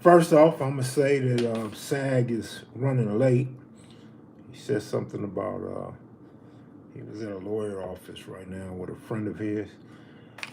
First off, I'm gonna say that Sag is running late. He said something about he was at a lawyer office right now with a friend of his.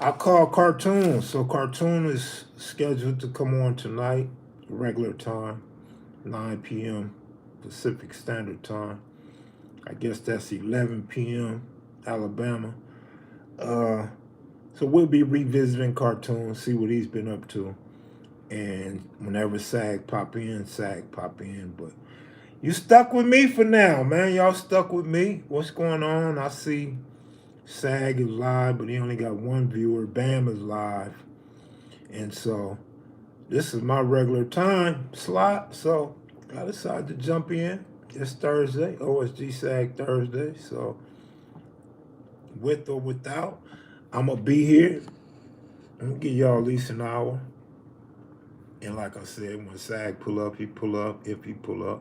I called Cartoon, so Cartoon is scheduled to come on tonight, regular time, 9 p.m. Pacific Standard Time. I guess that's 11 p.m. Alabama. Uh, so we'll be revisiting Cartoon, see what he's been up to. And whenever Sag pop in. But you stuck with me for now, man. Y'all stuck with me. What's going on? I see Sag is live, but he only got one viewer. Bam is live. And so this is my regular time slot. So I decided to jump in. It's Thursday, OSG Sag Thursday. So with or without, I'm going to be here. I'm going to give y'all at least an hour. And like I said, when Sag pull up, he pull up, if he pull up.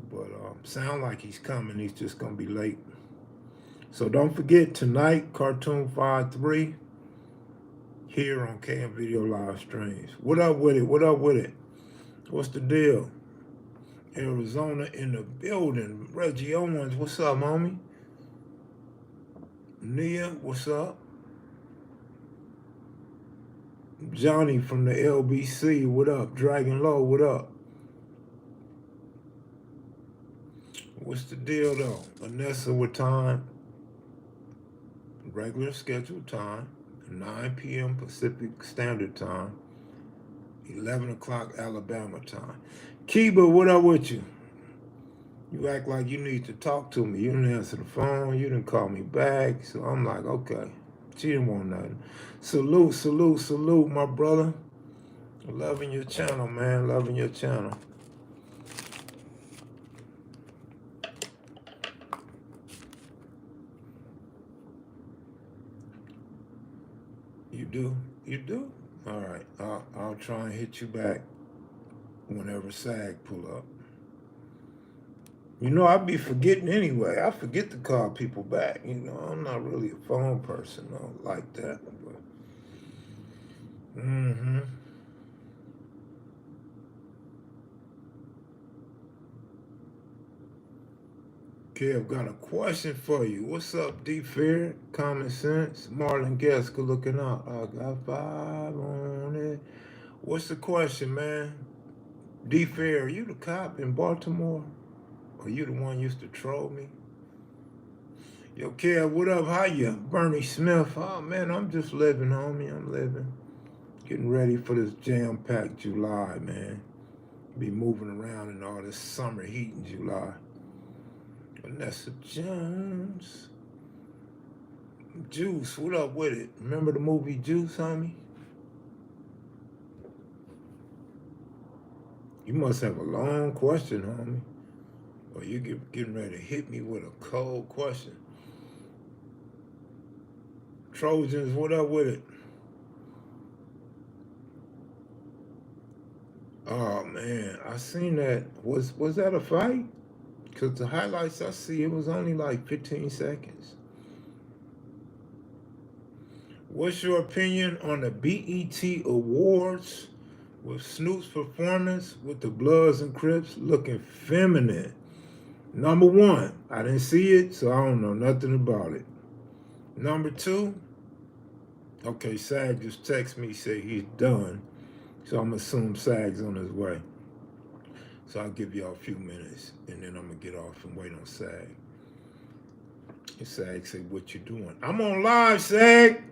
But sound like he's coming. He's just going to be late. So don't forget, tonight, Cartoon53 here on KM Video Live Streams. What up with it? What up with it? What's the deal? Arizona in the building. Reggie Owens, what's up, homie? Nia, what's up? Johnny from the LBC, what up? Dragon Low, what up? What's the deal, though? Vanessa, what time? Regular scheduled time, 9 p.m. Pacific Standard Time, 11 o'clock Alabama time. Kiba, what up with you? You act like you need to talk to me. You didn't answer the phone. You didn't call me back. So I'm like, okay. She didn't want nothing. Salute, salute, salute, my brother. Loving your channel, man. Loving your channel. You do? You do? All right. I'll try and hit you back whenever Sag pull up. You know, I be forgetting anyway. I forget to call people back. You know, I'm not really a phone person though, like that. But, Kev got a question for you. What's up, D Fair? Common sense. Marlon Gasker looking out. I got 5 on it. What's the question, man? D Fair, are you the cop in Baltimore? Or you the one used to troll me? Yo, Kev, what up? How you? Bernie Smith. Oh, man, I'm just living, homie. I'm living. Getting ready for this jam-packed July, man. Be moving around in all this summer heat in July. Vanessa Jones. Juice, what up with it? Remember the movie Juice, homie? You must have a long question, homie. Or you getting ready to hit me with a cold question. Trojans, what up with it? Oh man, I seen that. Was that a fight? Because the highlights I see, it was only like 15 seconds. What's your opinion on the BET Awards with Snoop's performance with the Bloods and Crips looking feminine? Number 1, I didn't see it, so I don't know nothing about it. Number 2, okay, Sag just texted me, say he's done. So I'm assuming Sag's on his way. So I'll give y'all a few minutes, and then I'm going to get off and wait on Sag. And Sag say, what you doing? I'm on live, Sag.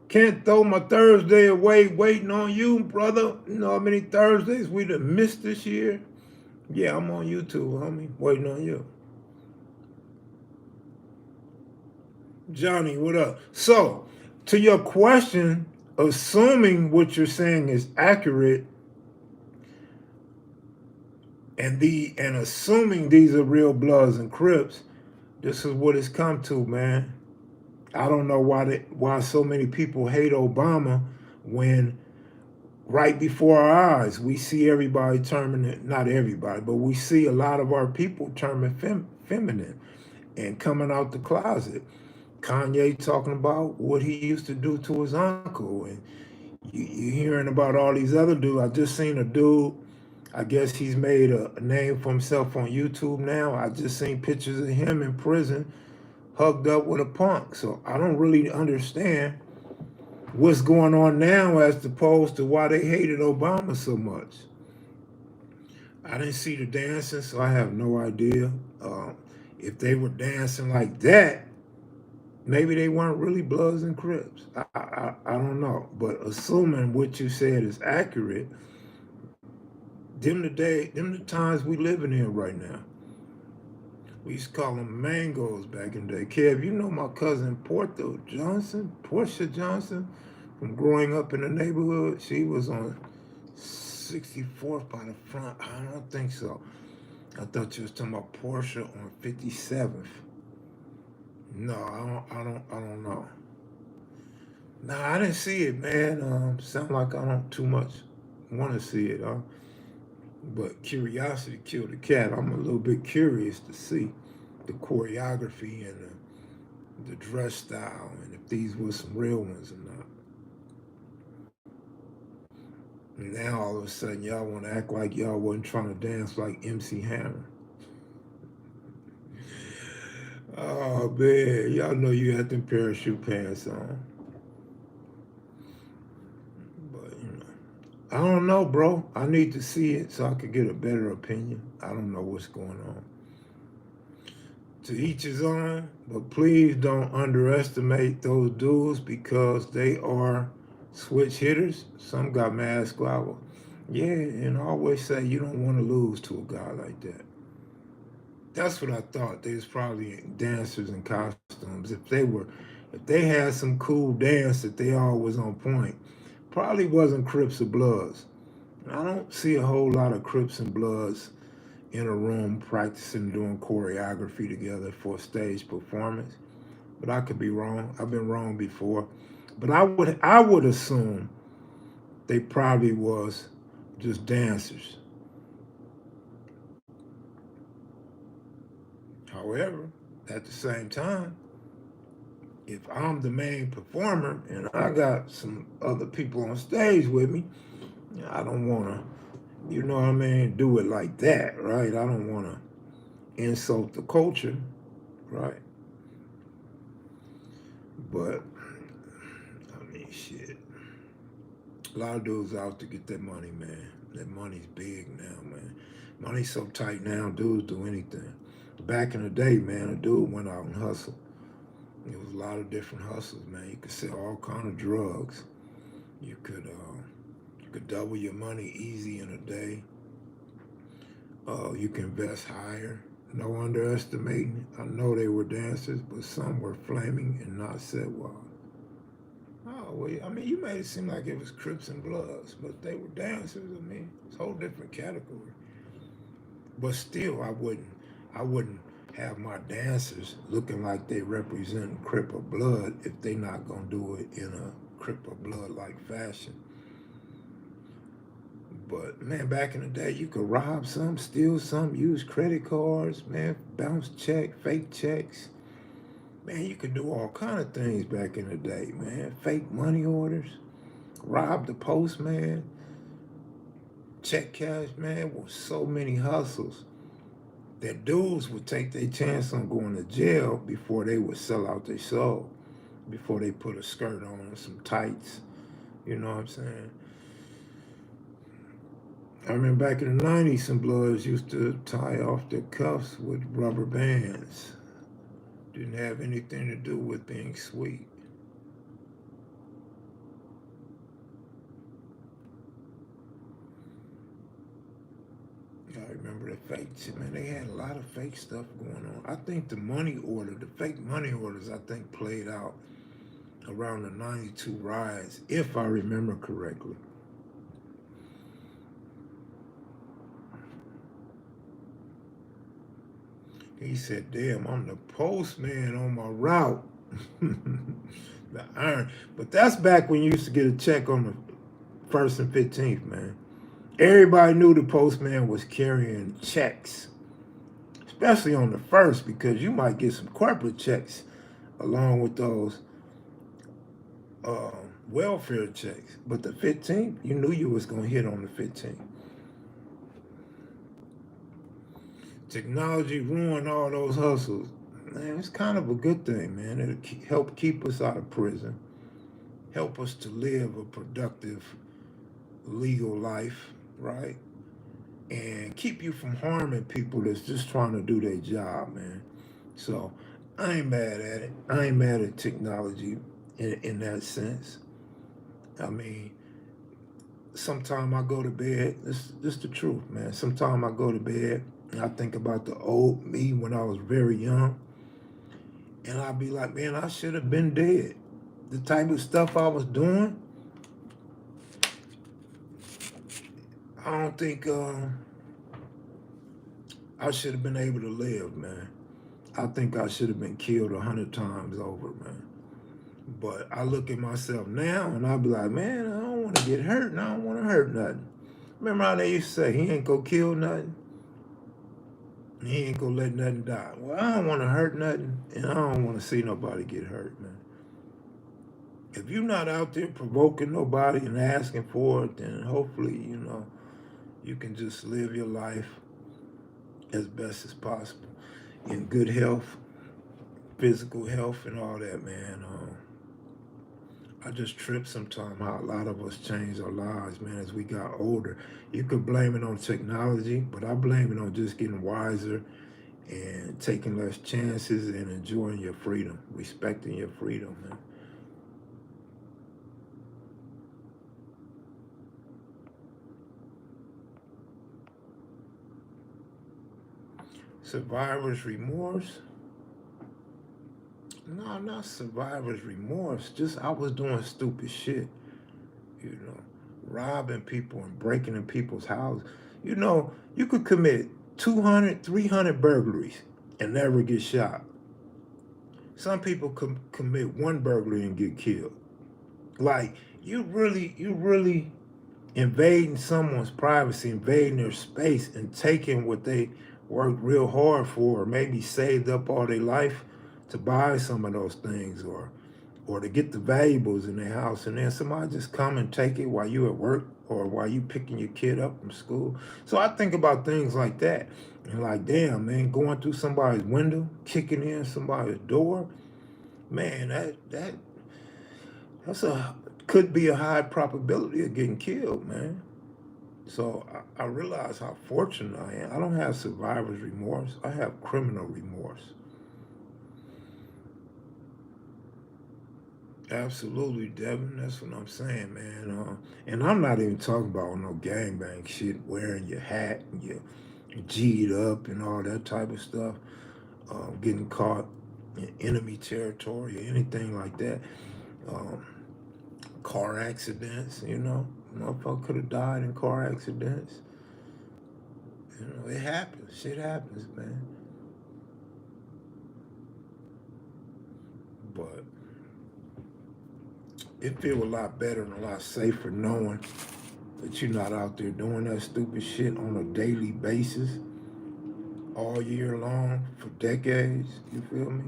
Can't throw my Thursday away waiting on you, brother. You know how many Thursdays we done missed this year? Yeah, I'm on YouTube, homie, waiting on you. Johnny, what up? So, to your question, assuming what you're saying is accurate, and assuming these are real Bloods and Crips, this is what it's come to, man. I don't know why so many people hate Obama when right before our eyes we see everybody turning, not everybody, but we see a lot of our people turning feminine and coming out the closet. Kanye talking about what he used to do to his uncle, and You hearing about all these other dudes. I just seen a dude, I guess he's made a name for himself on YouTube now. I just seen pictures of him in prison hugged up with a punk. So I don't really understand what's going on now as opposed to why they hated Obama so much. I didn't see the dancing, so I have no idea. If they were dancing like that, maybe they weren't really Bloods and Crips. I don't know. But assuming what you said is accurate, them the times we living in right now. We used to call them mangoes back in the day. Kev, you know my cousin Portia Johnson, from growing up in the neighborhood. She was on 64th by the front. I don't think so. I thought you was talking about Portia on 57th. No, I don't know. Nah, I didn't see it, man. Sound like I don't too much want to see it, huh? But curiosity killed the cat. I'm a little bit curious to see the choreography and the dress style, and if these were some real ones or not. And now all of a sudden y'all want to act like y'all wasn't trying to dance like MC Hammer. Oh man, y'all know you had them parachute pants on. But I don't know, bro. I need to see it so I could get a better opinion. I don't know what's going on. To each his own, but please don't underestimate those dudes because they are switch hitters. Some got mad squabble. Yeah, and I always say you don't want to lose to a guy like that. That's what I thought. They was probably dancers in costumes. If they had some cool dance that they all was on point, probably wasn't Crips or Bloods. I don't see a whole lot of Crips and Bloods in a room practicing doing choreography together for a stage performance. But I could be wrong. I've been wrong before. But I would assume they probably was just dancers. However, at the same time, if I'm the main performer and I got some other people on stage with me, I don't want to, you know what I mean, do it like that, right? I don't want to insult the culture, right? But, I mean, shit. A lot of dudes out to get that money, man. That money's big now, man. Money's so tight now, dudes do anything. Back in the day, man, a dude went out and hustled. There was a lot of different hustles, man. You could sell all kind of drugs. You could double your money easy in a day. You can invest higher. No underestimating. I know they were dancers, but some were flaming and not said well. Oh, well, I mean, you made it seem like it was Crips and Bloods, but they were dancers. I mean, it's a whole different category. But still, I wouldn't have my dancers looking like they represent Crip or Blood if they not gonna do it in a Crip or Blood like fashion. But man, back in the day, you could rob some, steal some, use credit cards, man, bounce check, fake checks. Man, you could do all kind of things back in the day, man. Fake money orders, rob the postman, check cash, man, with so many hustles that dudes would take their chance on going to jail before they would sell out their soul, before they put a skirt on and some tights. You know what I'm saying? I remember back in the 90s, some Bloods used to tie off their cuffs with rubber bands. Didn't have anything to do with being sweet. I remember the fake shit, man. They had a lot of fake stuff going on. I think the fake money orders, I think played out around the 92 riots, if I remember correctly. He said, damn, I'm the postman on my route. The iron. But that's back when you used to get a check on the 1st and 15th, man. Everybody knew the postman was carrying checks, especially on the 1st, because you might get some corporate checks along with those welfare checks. But the 15th, you knew you was gonna hit on the 15th. Technology ruined all those hustles. Man, it's kind of a good thing, man. It'll help keep us out of prison, help us to live a productive, legal life, right? And keep you from harming people that's just trying to do their job, man. So I ain't mad at it. I ain't mad at technology in that sense. I mean, sometimes I go to bed, this the truth, man. Sometimes I go to bed and I think about the old me when I was very young. And I'll be like, man, I should have been dead. The type of stuff I was doing, I don't think I should have been able to live, man. I think I should have been killed 100 times over, man. But I look at myself now and I'll be like, man, I don't want to get hurt and I don't want to hurt nothing. Remember how they used to say, he ain't gonna kill nothing? He ain't gonna let nothing die. Well, I don't want to hurt nothing and I don't want to see nobody get hurt, man. If you're not out there provoking nobody and asking for it, then hopefully, you can just live your life as best as possible in good health, physical health, and all that, man. I just trip sometimes how a lot of us change our lives, man, as we got older. You could blame it on technology, but I blame it on just getting wiser and taking less chances and enjoying your freedom, respecting your freedom, man. Survivor's remorse? No, not survivor's remorse. Just I was doing stupid shit, you know, robbing people and breaking in people's houses. You could commit 200, 300 burglaries and never get shot. Some people commit one burglary and get killed. Like, you really invading someone's privacy, invading their space, and taking what they worked real hard for, or maybe saved up all their life to buy some of those things, or to get the valuables in their house, and then somebody just come and take it while you at work or while you picking your kid up from school. So I think about things like that, and like, damn, man, going through somebody's window, kicking in somebody's door, man, that's a could be a high probability of getting killed, man. So I realize how fortunate I am. I don't have survivor's remorse. I have criminal remorse. Absolutely, Devin. That's what I'm saying, man. And I'm not even talking about no gangbang shit, wearing your hat and your G'd up and all that type of stuff, getting caught in enemy territory or anything like that. Um, Car accidents, motherfucker could have died in car accidents. It happens. Shit happens, man. But it feels a lot better and a lot safer knowing that you're not out there doing that stupid shit on a daily basis all year long for decades. You feel me?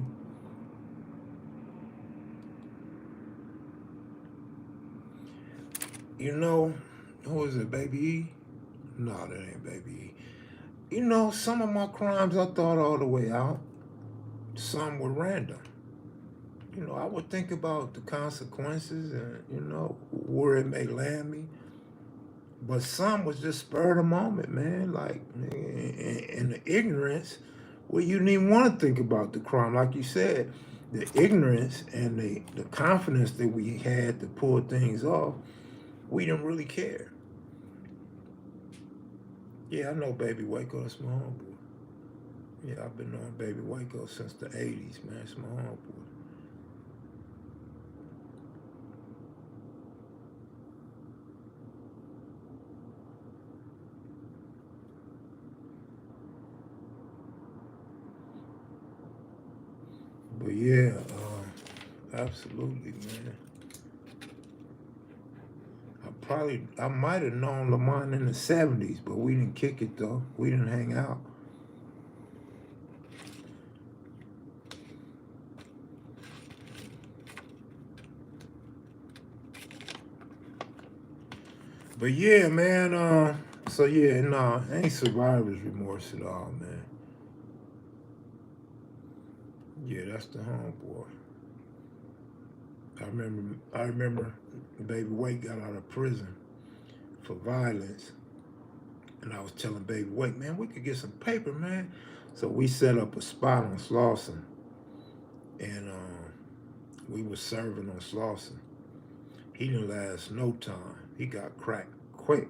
Who is it, Baby E? No, that ain't Baby E. Some of my crimes I thought all the way out. Some were random. I would think about the consequences and, where it may land me. But some was just spur of the moment, man. Like, in the ignorance, well, you didn't even want to think about the crime. Like you said, the ignorance and the confidence that we had to pull things off, we didn't really care. Yeah, I know Baby Waco. That's my homeboy. Yeah, I've been knowing Baby Waco since the 80s, man. It's my homeboy. But yeah, absolutely, man. I might have known Lamont in the 70s, but we didn't kick it though. We didn't hang out. But yeah, man. So yeah, no, ain't survivor's remorse at all, man. Yeah, that's the homeboy. I remember Baby Wake got out of prison for violence, and I was telling Baby Wake, man, we could get some paper, man. So we set up a spot on Slauson, and we was serving on Slauson. He didn't last no time. He got cracked quick.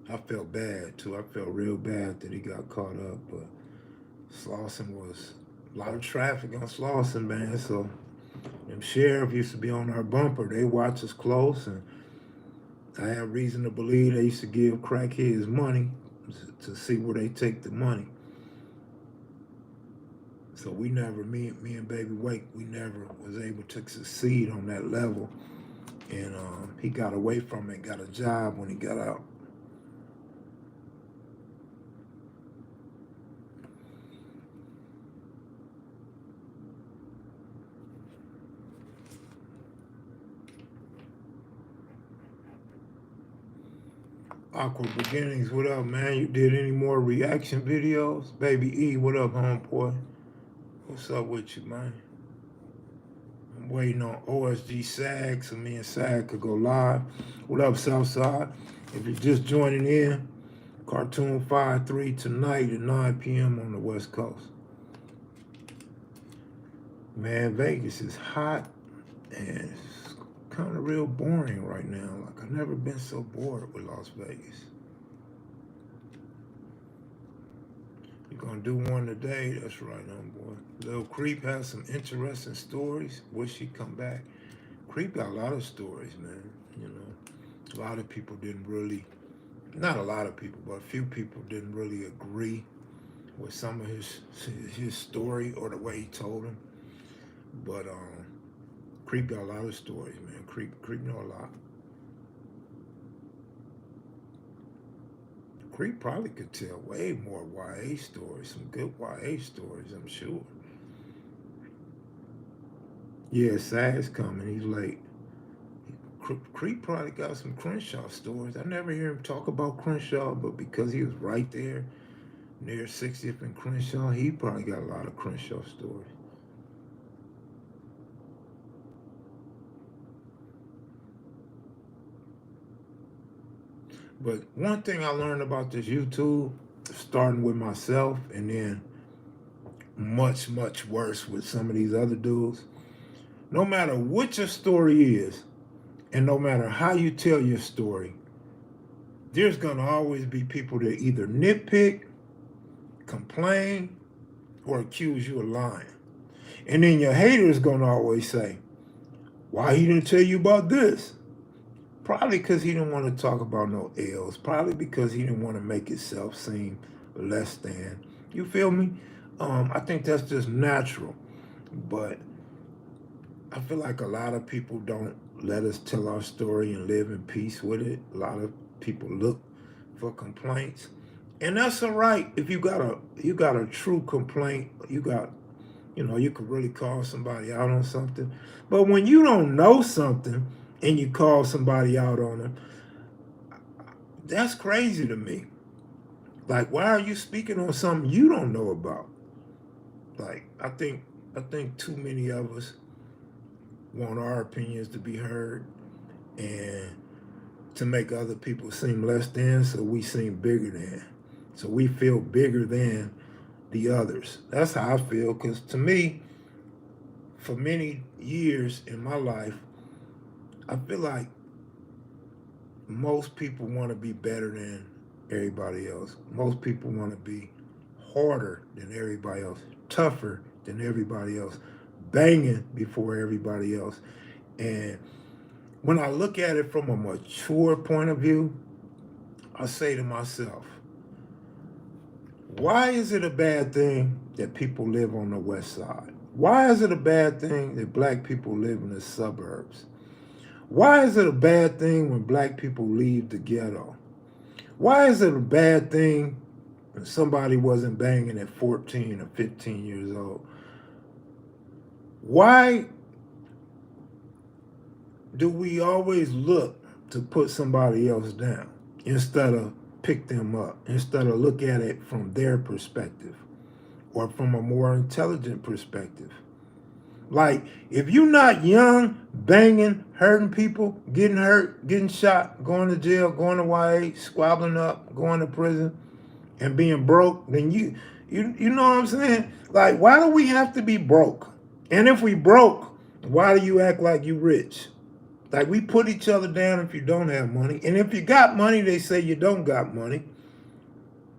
I felt bad too. I felt real bad that he got caught up, but Slauson was a lot of traffic on Slauson, man. So them sheriff used to be on our bumper. They watch us close, and I have reason to believe they used to give crackheads money to see where they take the money. So we never, me and Baby Wake, we never was able to succeed on that level. And he got away from it, got a job when he got out. Awkward Beginnings, what up, man? You did any more reaction videos? Baby E, what up, homeboy? What's up with you, man? I'm waiting on OSG Sag so me and Sag could go live. What up, Southside? If you're just joining in, Cartoon53 tonight at 9 p.m. on the West Coast. Man, Vegas is hot and it's kind of real boring right now. Like, I've never been so bored with Las Vegas. You're gonna do one today? That's right, homeboy. Lil Crip has some interesting stories. Wish he'd come back. Crip got a lot of stories, man. You know, a lot of people didn't really, not a lot of people, but a few people didn't really agree with some of his story or the way he told them. But Crip got a lot of stories, man. Crip know a lot. Crip probably could tell way more YA stories, some good YA stories, I'm sure. Yeah, Sag's coming. He's late. Crip probably got some Crenshaw stories. I never hear him talk about Crenshaw, but because he was right there near 60th and Crenshaw, he probably got a lot of Crenshaw stories. But one thing I learned about this YouTube, starting with myself and then much, much worse with some of these other dudes, no matter what your story is, and no matter how you tell your story, there's gonna always be people that either nitpick, complain, or accuse you of lying. And then your haters gonna always say, why he didn't tell you about this? Probably because he didn't want to talk about no L's. Probably because he didn't want to make himself seem less than. You feel me? I think that's just natural. But I feel like a lot of people don't let us tell our story and live in peace with it. A lot of people look for complaints. And that's all right if you got a true complaint, you could really call somebody out on something. But when you don't know something and you call somebody out on it, that's crazy to me. Like, why are you speaking on something you don't know about? Like, I think too many of us want our opinions to be heard and to make other people seem less than, so we seem bigger than. So we feel bigger than the others. That's how I feel, because to me, for many years in my life, I feel like most people want to be better than everybody else. Most people want to be harder than everybody else, tougher than everybody else, banging before everybody else. And when I look at it from a mature point of view, I say to myself, why is it a bad thing that people live on the west side? Why is it a bad thing that black people live in the suburbs? Why is it a bad thing when black people leave the ghetto? Why is it a bad thing when somebody wasn't banging at 14 or 15 years old? Why do we always look to put somebody else down instead of pick them up, instead of look at it from their perspective or from a more intelligent perspective. Like, if you're not young, banging, hurting people, getting hurt, getting shot, going to jail, going to YA, squabbling up, going to prison, and being broke, then you know what I'm saying? Like, why do we have to be broke? And if we broke, why do you act like you rich? Like, we put each other down if you don't have money. And if you got money, they say you don't got money.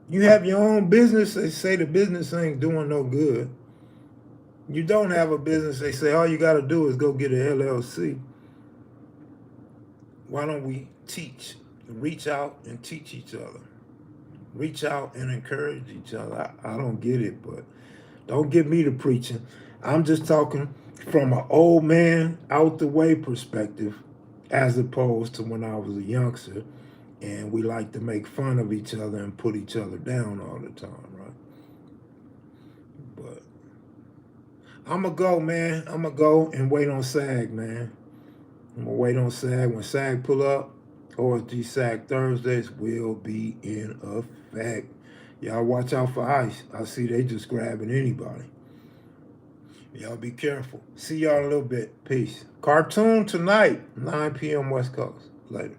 You have your own business, they say the business ain't doing no good. You don't have a business, they say all you got to do is go get an LLC. Why don't we teach, reach out and teach each other? Reach out and encourage each other. I don't get it, but don't get me to preaching. I'm just talking from an old man, out the way perspective, as opposed to when I was a youngster and we like to make fun of each other and put each other down all the time, right? But I'm going to go, man. I'm going to go and wait on Sag, man. I'm going to wait on Sag. When Sag pull up, OSG Sag Thursdays will be in effect. Y'all watch out for ICE. I see they just grabbing anybody. Y'all be careful. See y'all in a little bit. Peace. Cartoon tonight, 9 p.m. West Coast. Later.